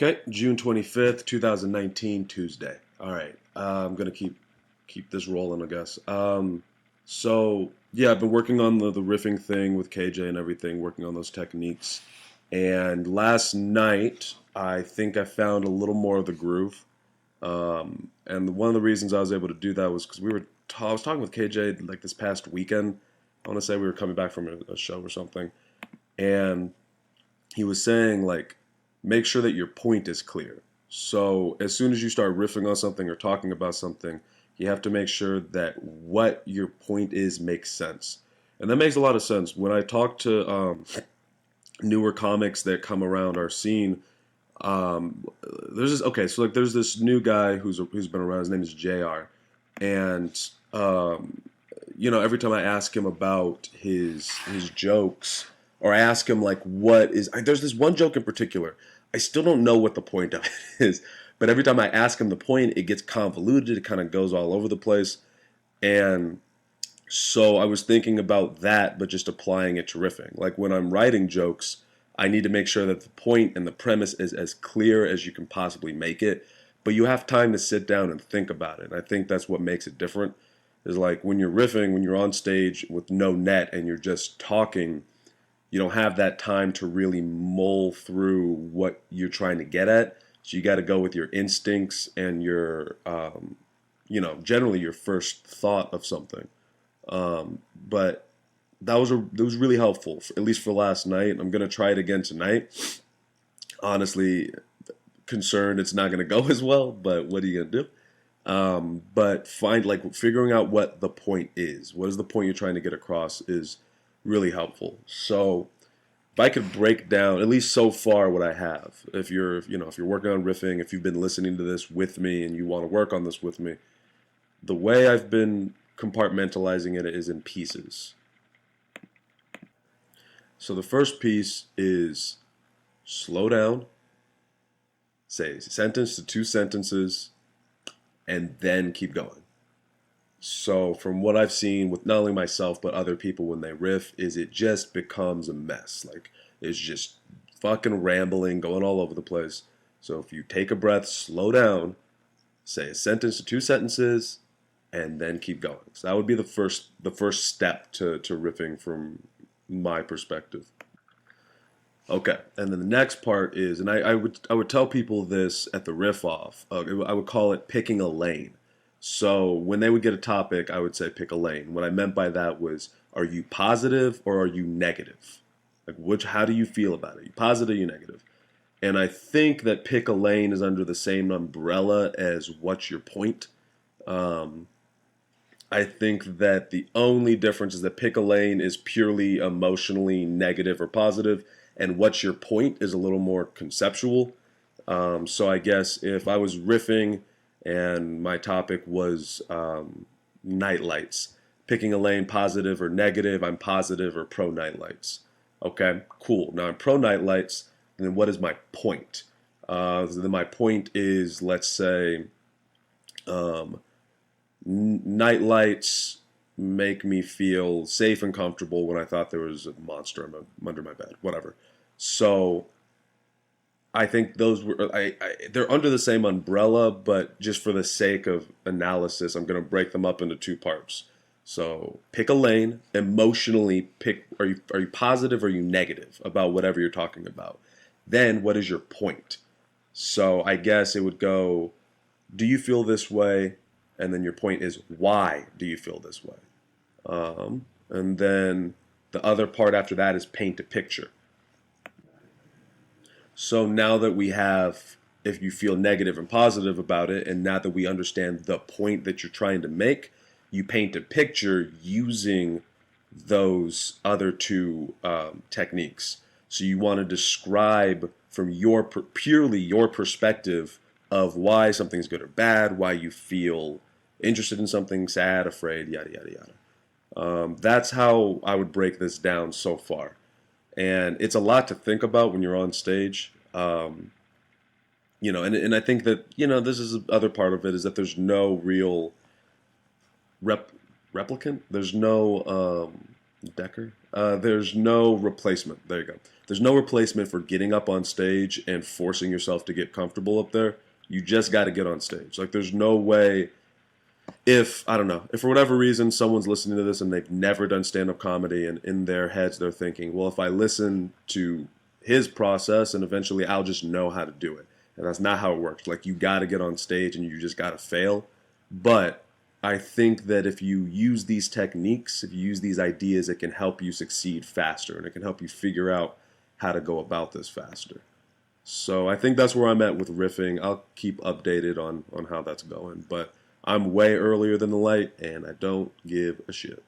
Okay, June 25th, 2019, Tuesday. All right, I'm gonna keep this rolling, I guess. So yeah, I've been working on the riffing thing with KJ and everything, working on those techniques. And last night, I think I found a little more of the groove. And one of the reasons I was able to do that was because I was talking with KJ like this past weekend. I want to say we were coming back from a show or something, and he was saying like make sure that your point is clear. So as soon as you start riffing on something or talking about something, you have to make sure that what your point is makes sense. And that makes a lot of sense. When I talk to newer comics that come around our scene, um, there's this new guy who's been around. His name is JR, and um, every time I ask him about his jokes, or I ask him like there's this one joke in particular. I still don't know what the point of it is, but every time I ask him the point, it gets convoluted. It kind of goes all over the place, and so I was thinking about that, but just applying it to riffing. Like when I'm writing jokes, I need to make sure that the point and the premise is as clear as you can possibly make it. But you have time to sit down and think about it. And I think that's what makes it different. Is like when you're riffing, when you're on stage with no net and you're just talking, you don't have that time to really mull through what you're trying to get at. So you got to go with your instincts and generally your first thought of something. But that was really helpful, at least for last night. I'm gonna try it again tonight. Honestly, concerned it's not gonna go as well, but what are you gonna do? But figuring out what the point is. What is the point you're trying to get across is really helpful. So if I could break down, at least so far, what I have. If you're working on riffing, if you've been listening to this with me and you want to work on this with me, the way I've been compartmentalizing it is in pieces. So the first piece is slow down, say a sentence to two sentences, and then keep going. So from what I've seen with not only myself but other people when they riff, is it just becomes a mess. Like it's just fucking rambling, going all over the place. So if you take a breath, slow down, say a sentence to two sentences, and then keep going. So that would be the first step to riffing from my perspective. Okay, and then the next part is, and I would tell people this at the riff off. I would call it picking a lane. So when they would get a topic, I would say pick a lane. What I meant by that was, are you positive or are you negative? Like how do you feel about it? Are you positive or are you negative? And I think that pick a lane is under the same umbrella as what's your point. Um, I think that the only difference is that pick a lane is purely emotionally negative or positive, and what's your point is a little more conceptual. So I guess if I was riffing and my topic was night lights, picking a lane positive or negative, I'm positive or pro night lights. Okay, cool. Now I'm pro night lights, and then what is my point? So then my point is, let's say, um, night lights make me feel safe and comfortable when I thought there was a monster under my bed, whatever. So I think those were they're under the same umbrella, but just for the sake of analysis, I'm going to break them up into two parts. So pick a lane. Emotionally, pick are you positive or are you negative about whatever you're talking about? Then what is your point? So I guess it would go, do you feel this way? And then your point is, why do you feel this way? And then the other part after that is paint a picture. So now that we have, if you feel negative and positive about it, and now that we understand the point that you're trying to make, you paint a picture using those other two techniques. So you want to describe from purely your perspective of why something's good or bad, why you feel interested in something, sad, afraid, yada, yada, yada. That's how I would break this down so far. And it's a lot to think about when you're on stage. And I think that, this is the other part of it, is that there's no real replicant. There's no Decker. There's no replacement. There you go. There's no replacement for getting up on stage and forcing yourself to get comfortable up there. You just got to get on stage. Like, there's no way. If, I don't know, if for whatever reason someone's listening to this and they've never done stand-up comedy, and in their heads they're thinking, well, if I listen to his process and eventually I'll just know how to do it. And that's not how it works. Like, you got to get on stage and you just got to fail. But I think that if you use these techniques, if you use these ideas, it can help you succeed faster, and it can help you figure out how to go about this faster. So I think that's where I'm at with riffing. I'll keep updated on how that's going. But I'm way earlier than the light, and I don't give a shit.